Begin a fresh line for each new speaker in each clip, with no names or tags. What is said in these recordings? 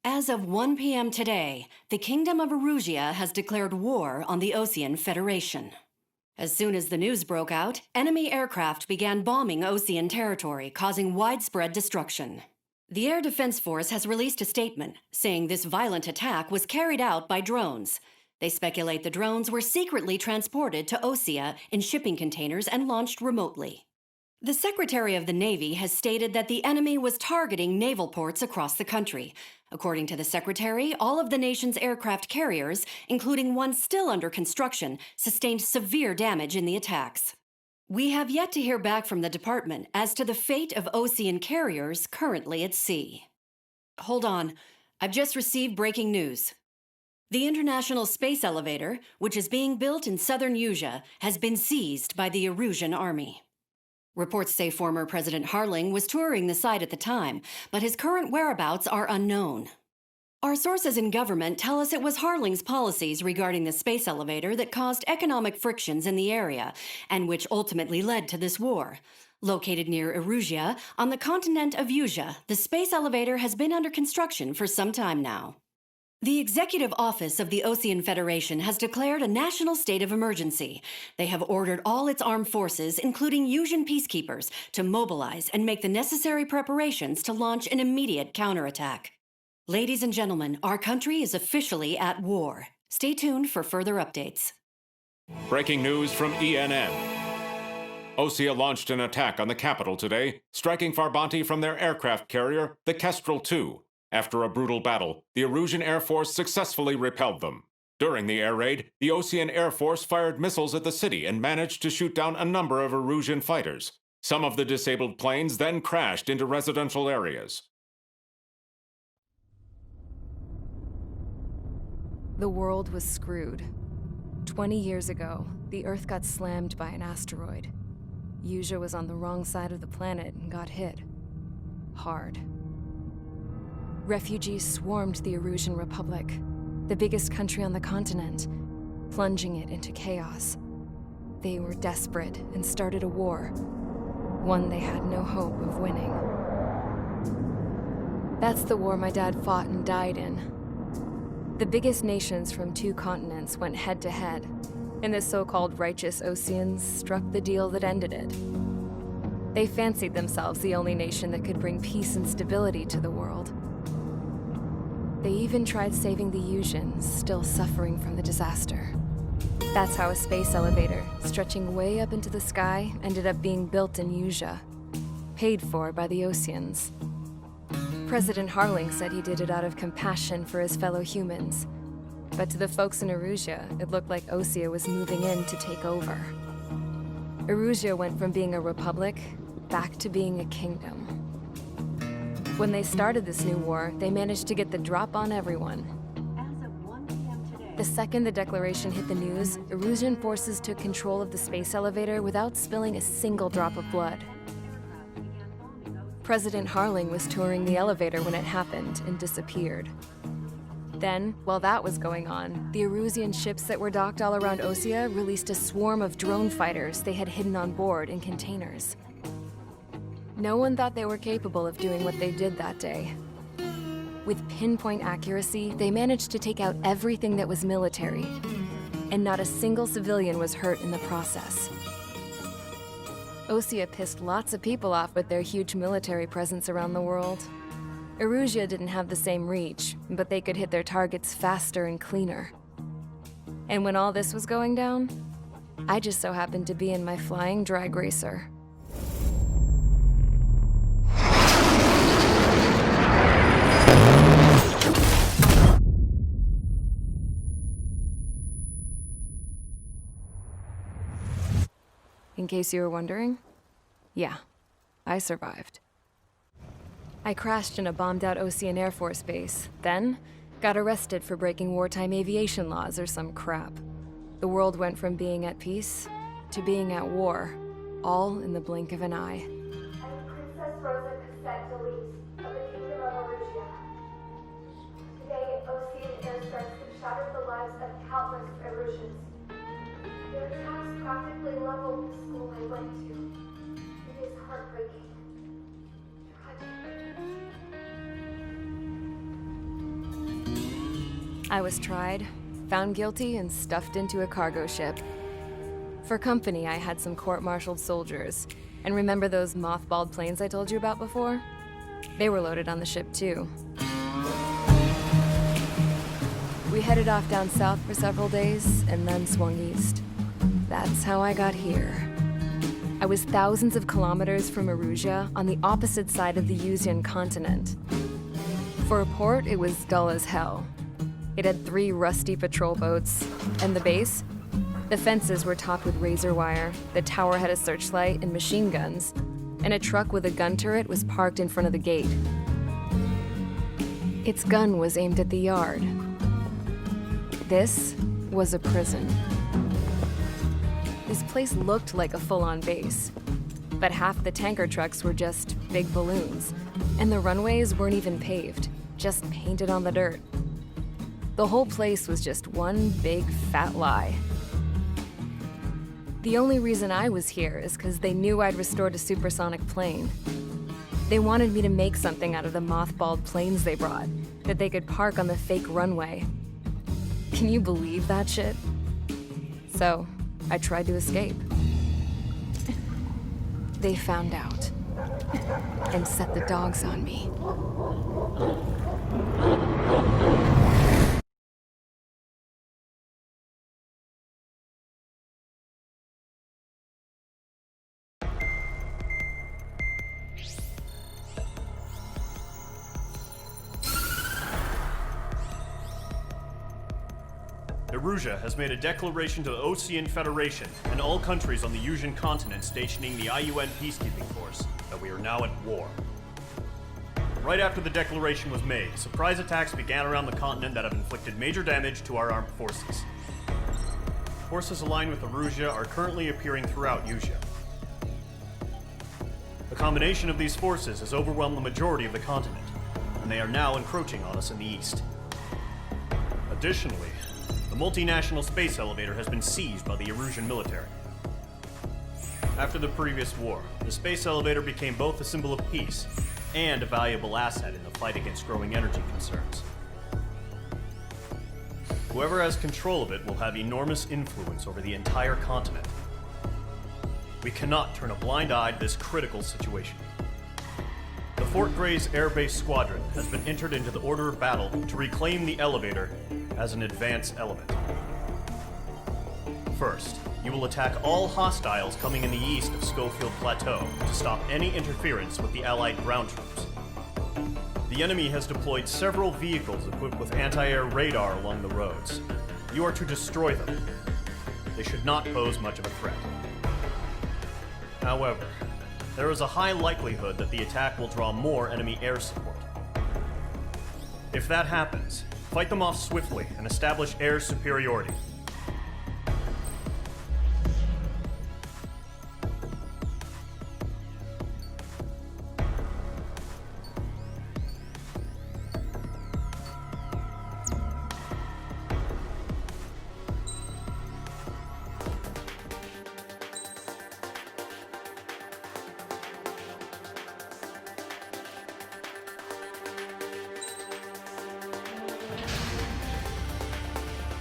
As of 1 p.m. today, the Kingdom of Erusea has declared war on the Osean Federation. As soon as the news broke out, enemy aircraft began bombing Osean territory, causing widespread destruction. The Air Defense Force has released a statement saying this violent attack was carried out by drones. They speculate the drones were secretly transported to Osea in shipping containers and launched remotely. The Secretary of the Navy has stated that the enemy was targeting naval ports across the country. According to the Secretary, all of the nation's aircraft carriers, including one still under construction, sustained severe damage in the attacks. We have yet to hear back from the department as to the fate of Osean carriers currently at sea. Hold on, I've just received breaking news. The International Space Elevator, which is being built in southern Usea, has been seized by the Erusean army. Reports say former President Harling was touring the site at the time, but his current whereabouts are unknown. Our sources in government tell us it was Harling's policies regarding the space elevator that caused economic frictions in the area, and which ultimately led to this war. Located near Erusea, on the continent of Usea, the space elevator has been under construction for some time now. The Executive Office of the Osean Federation has declared a national state of emergency. They have ordered all its armed forces, including Usean peacekeepers, to mobilize and make the necessary preparations to launch an immediate counterattack. Ladies and gentlemen, our country is officially at war. Stay tuned for further updates.
Breaking news from ENN. Osea launched an attack on the capital today, striking Farbanti from their aircraft carrier, the Kestrel II. After a brutal battle, the Erusean Air Force successfully repelled them. During the air raid, the Osean Air Force fired missiles at the city and managed to shoot down a number of Erusean fighters. Some of the disabled planes then crashed into residential areas.
The world was screwed. 20 years ago, the Earth got slammed by an asteroid. Usea was on the wrong side of the planet and got hit. Hard. Refugees swarmed the Erusean Republic, the biggest country on the continent, plunging it into chaos. They were desperate and started a war, one they had no hope of winning. That's the war my dad fought and died in. The biggest nations from 2 continents went head-to-head, and the so-called righteous Oseans struck the deal that ended it. They fancied themselves the only nation that could bring peace and stability to the world. They even tried saving the Useans, still suffering from the disaster. That's how a space elevator, stretching way up into the sky, ended up being built in Usea, paid for by the Oseans. President Harling said he did it out of compassion for his fellow humans. But to the folks in Erusea, it looked like Osea was moving in to take over. Erusea went from being a republic back to being a kingdom. When they started this new war, they managed to get the drop on everyone.
As of 1 p.m. today,
The second the declaration hit the news, Erusean forces took control of the space elevator without spilling a single drop of blood. President Harling was touring the elevator when it happened and disappeared. Then, while that was going on, the Erusean ships that were docked all around Osea released a swarm of drone fighters they had hidden on board in containers. No one thought they were capable of doing what they did that day. With pinpoint accuracy, they managed to take out everything that was military, and not a single civilian was hurt in the process. Osea pissed lots of people off with their huge military presence around the world. Erusea didn't have the same reach, but they could hit their targets faster and cleaner. And when all this was going down, I just so happened to be in my flying drag racer. In case you were wondering, yeah, I survived. I crashed in a bombed-out Osean Air Force base, then got arrested for breaking wartime aviation laws or some crap. The world went from being at peace to being at war, all in the blink of an eye.
I'm Princess Rosa Cassette Delete of the Kingdom of Erusea. Today, Osean airstrikes have shattered the lives of countless Eruseans. Their attacks practically leveled the school I went to. It is heartbreaking. Tragic.
I was tried, found guilty, and stuffed into a cargo ship. For company, I had some court-martialed soldiers. And remember those mothballed planes I told you about before? They were loaded on the ship, too. We headed off down south for several days, and then swung east. That's how I got here. I was thousands of kilometers from Erusea, on the opposite side of the Osean continent. For a port, it was dull as hell. It had 3 rusty patrol boats, and the base? The fences were topped with razor wire, the tower had a searchlight and machine guns, and a truck with a gun turret was parked in front of the gate. Its gun was aimed at the yard. This was a prison. This place looked like a full-on base, but half the tanker trucks were just big balloons, and the runways weren't even paved, just painted on the dirt. The whole place was just one big fat lie. The only reason I was here is because they knew I'd restored a supersonic plane. They wanted me to make something out of the mothballed planes they brought, that they could park on the fake runway. Can you believe that shit? So, I tried to escape. They found out, and set the dogs on me.
Erusea has made a declaration to the Osean Federation and all countries on the Erusean continent stationing the IUN peacekeeping force that we are now at war. Right after the declaration was made, surprise attacks began around the continent that have inflicted major damage to our armed forces. Forces aligned with Erusea are currently appearing throughout Erusea. The combination of these forces has overwhelmed the majority of the continent, and they are now encroaching on us in the east. Additionally, the multinational space elevator has been seized by the Erusean military. After the previous war, the space elevator became both a symbol of peace and a valuable asset in the fight against growing energy concerns. Whoever has control of it will have enormous influence over the entire continent. We cannot turn a blind eye to this critical situation. The Fort Gray's Air Base Squadron has been entered into the order of battle to reclaim the elevator as an advance element. First, you will attack all hostiles coming in the east of Schofield Plateau to stop any interference with the Allied ground troops. The enemy has deployed several vehicles equipped with anti-air radar along the roads. You are to destroy them. They should not pose much of a threat. However, there is a high likelihood that the attack will draw more enemy air support. If that happens, fight them off swiftly and establish air superiority.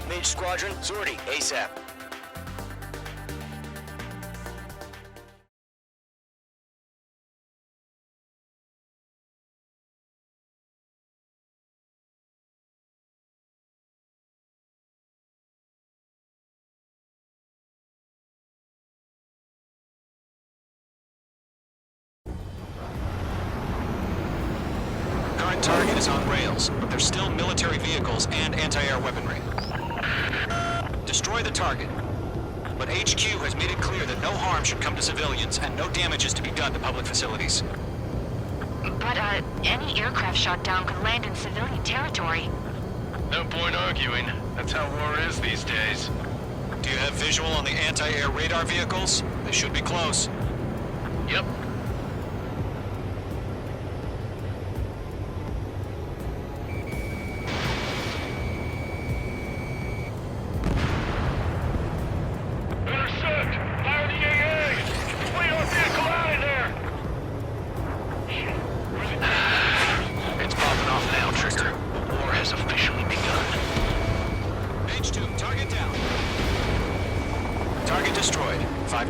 Mage Squadron, sortie, ASAP. Current target is on rails, but there's still military vehicles and anti-air weaponry. Destroy the target. But HQ has made it clear that no harm should come to civilians and no damage is to be done to public facilities.
But, any aircraft shot down could land in civilian territory.
No point arguing. That's how war is these days.
Do you have visual on the anti-air radar vehicles? They should be close.
Yep. Intersect! Fire the AA! Flee our vehicle out of there!
It's popping off now, Trigger. War has officially begun.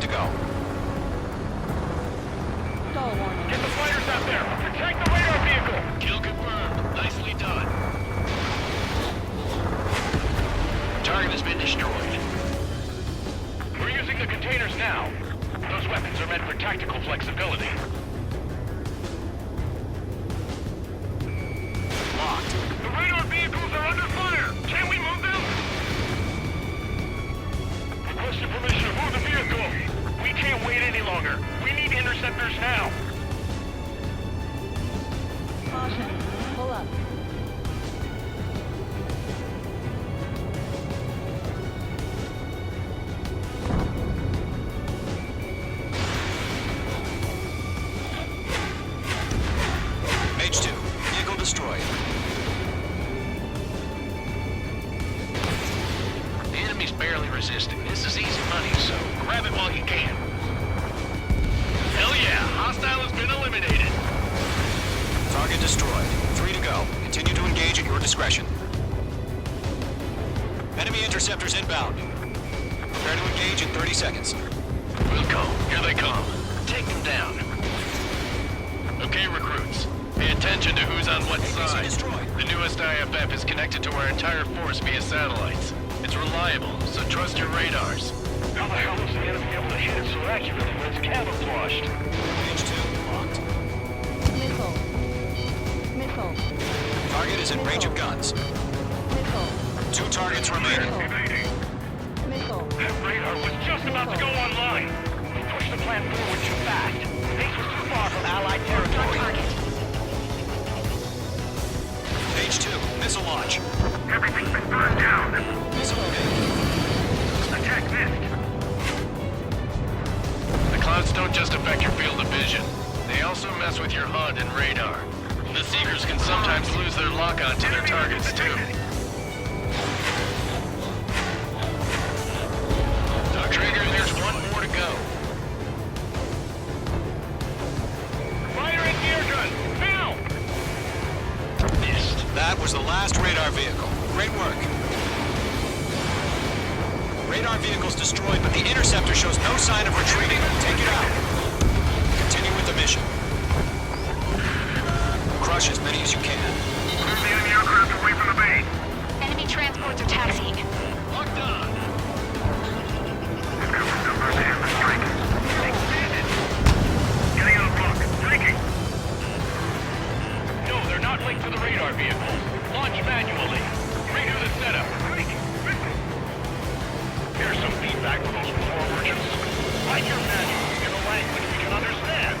to go.
Get the fighters out there! Protect the radar vehicle! Kill confirmed. Nicely done.
Target has been destroyed.
We're using the containers now. Those weapons are meant for tactical flexibility.
Locked.
The radar vehicles are under fire! Can we move them? Requesting permission to move the vehicle. We can't wait any longer. We need interceptors now.
Caution. Pull up.
Mage 2, vehicle destroyed.
The enemy's barely resisting. This is easy money, so grab it while you can. Hell yeah! Hostile has been eliminated.
Target destroyed. 3 to go. Continue to engage at your discretion. Enemy interceptors inbound. Prepare to engage in 30 seconds.
We'll go. Here they come. Take them down. Okay, recruits. Pay attention to who's on what
ABC
side.
destroyed.
The newest IFF is connected to our entire force via satellites. It's reliable, so trust your radars. How the hell is the enemy able to hit it so accurately when it's camouflaged?
Mage 2, locked.
Missile. Missile.
Target is in range of guns.
Missile.
2 targets remaining.
Evading.
Missile.
That radar was just about to go online. We pushed the plan forward too fast. Base was too far from Allied territory.
Mage 2, missile launch.
Everything's been burned down.
Missile engaged.
Attack missed. The clouds don't just affect your field of vision. They also mess with your HUD and radar. The Seekers can sometimes lose their lock-on to their targets, too. Trigger, there's one more to go. Firing gear gun! Now! Missed.
That was the last radar vehicle. Great work. Radar vehicle's destroyed, but the interceptor shows no sign of retreating. Take it out. Continue with the mission. Crush as many as you can.
Move the enemy aircraft away from the base.
Enemy transports are taxiing.
Locked on. Expanded. Getting on block. Breaking. No, they're not linked to the radar vehicle. Launch manually. Redo the setup. Here's some feedback for those poor merchants. Write your manuals in a language we can understand.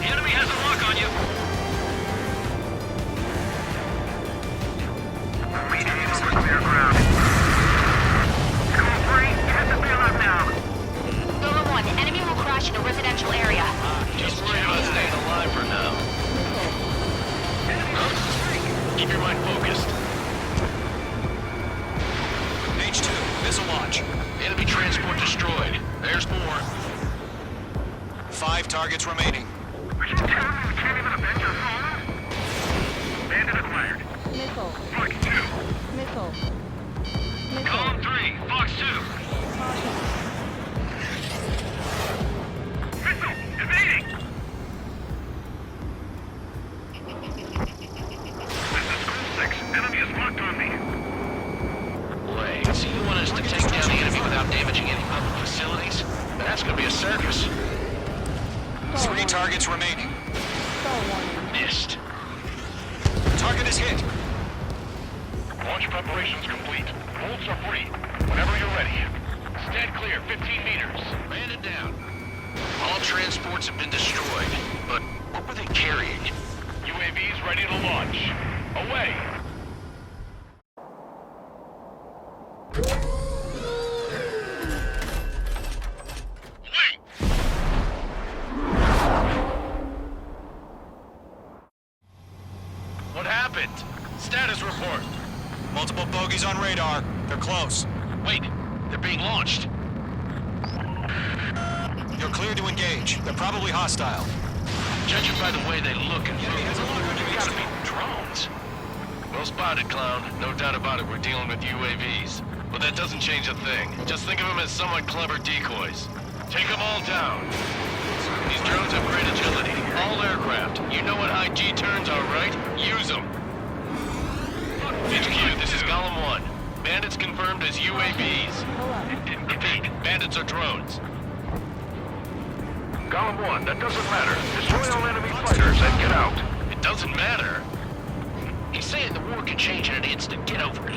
The enemy has a lock on you. Medium over clear ground. School 3, hit the payload now.
Golem 1, enemy will crash in a residential area.
Just worry about staying alive for now. Keep your mind focused.
Mage 2, missile launch.
Enemy transport destroyed. There's 4.
5 targets remaining.
Are you telling me we can't even avenge our home? Bandit acquired.
Missile.
Mark 2.
Missile.
Column 3, Fox 2.
Caution.
Missile, evading. This is School 6. Enemy is locked on me. Wait, so you want us to take down the enemy without damaging any public facilities? That's gonna be a circus.
3 targets remaining.
Missed.
Target is hit.
Launch preparations complete. Bolts are free. Whenever you're ready. Stand clear, 15 meters. Man it down. All transports have been destroyed, but what were they carrying? UAVs ready to launch. Away! Wait! What happened? Status report.
Multiple bogeys on radar. They're close.
Wait, they're being launched.
You're clear to engage. They're probably hostile.
Judging by the way they look and
Enemy has a lock on
move,
you,
they gotta
HQ.
be drones. Well spotted, clown. No doubt about it, we're dealing with UAVs. But that doesn't change a thing. Just think of them as somewhat clever decoys. Take them all down. These drones have great agility. All aircraft. You know what high G turns are, right? Use them. HQ, this is Golem 1. Bandits confirmed as UAVs. Repeat, bandits are drones.
Golem 1, that doesn't matter. Destroy all enemy fighters and get out.
It doesn't matter.
He's saying the war could change in an instant. Get over it.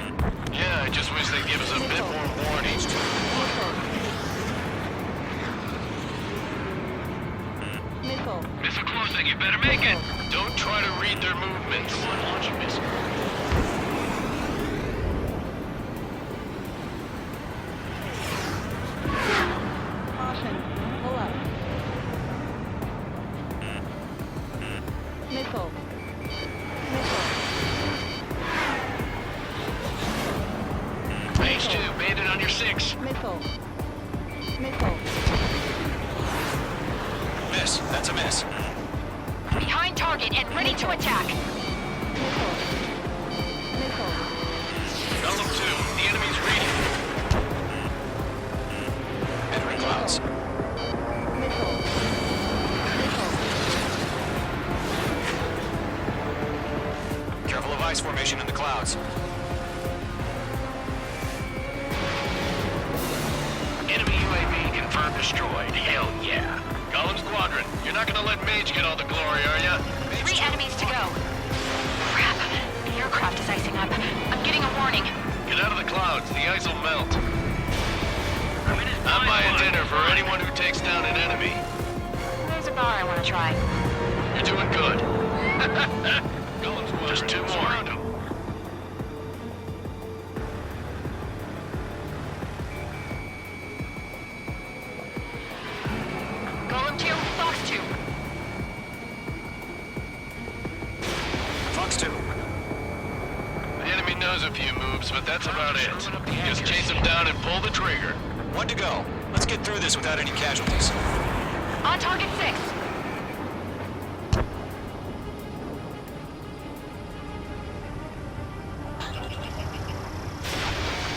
Yeah, I just wish they'd give us a bit more warning. Missile closing, you better make it! Don't try to read their movements.
Come on, launch your missile.
Caution. Pull up. Missile.
H2, bandit on your 6.
Missile.
Miss. That's a miss.
Behind target and ready to attack.
Golem 2, the enemy's reading.
Entering clouds. Careful of ice formation in the clouds.
Enemy UAV confirmed destroyed. Hell yeah. Golem Squadron, you're not gonna let Mage get all the glory, are ya?
3 enemies to go. Crap. The aircraft is icing up. I'm getting a warning.
Get out of the clouds, the ice will melt. I'm buying dinner for anyone who takes down an enemy.
There's a bar I want to try.
You're doing good. Golem Squadron, just 2 more.
Golem 2, Fox 2.
Fox 2.
The enemy knows a few moves, but that's about it. Just chase them down and pull the trigger.
1 to go. Let's get through this without any casualties.
On target 6.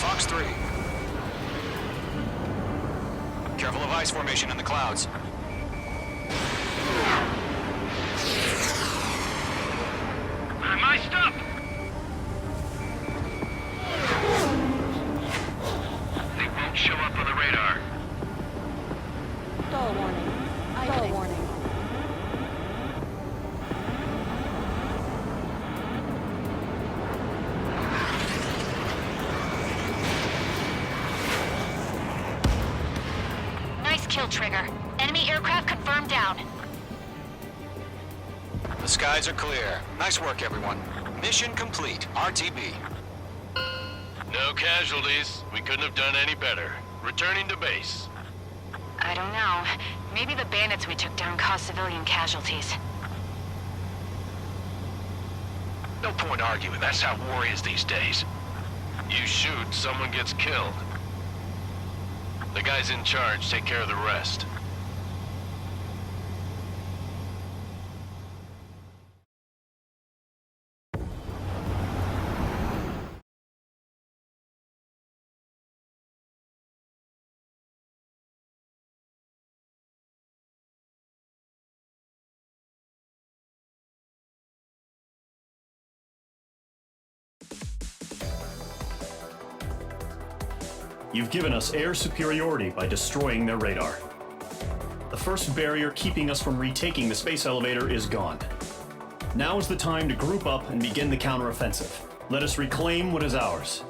Fox 3. Careful of ice formation in the clouds.
I'm iced up! They won't show up on the radar.
Stall warning. Stall warning.
Nice kill, Trigger. Enemy aircraft confirmed down.
The skies are clear. Nice work, everyone. Mission complete. RTB.
No casualties. We couldn't have done any better. Returning to base.
I don't know. Maybe the bandits we took down caused civilian casualties.
No point arguing. That's how war is these days. You shoot, someone gets killed. The guys in charge take care of the rest.
You've given us air superiority by destroying their radar. The first barrier keeping us from retaking the space elevator is gone. Now is the time to group up and begin the counteroffensive. Let us reclaim what is ours.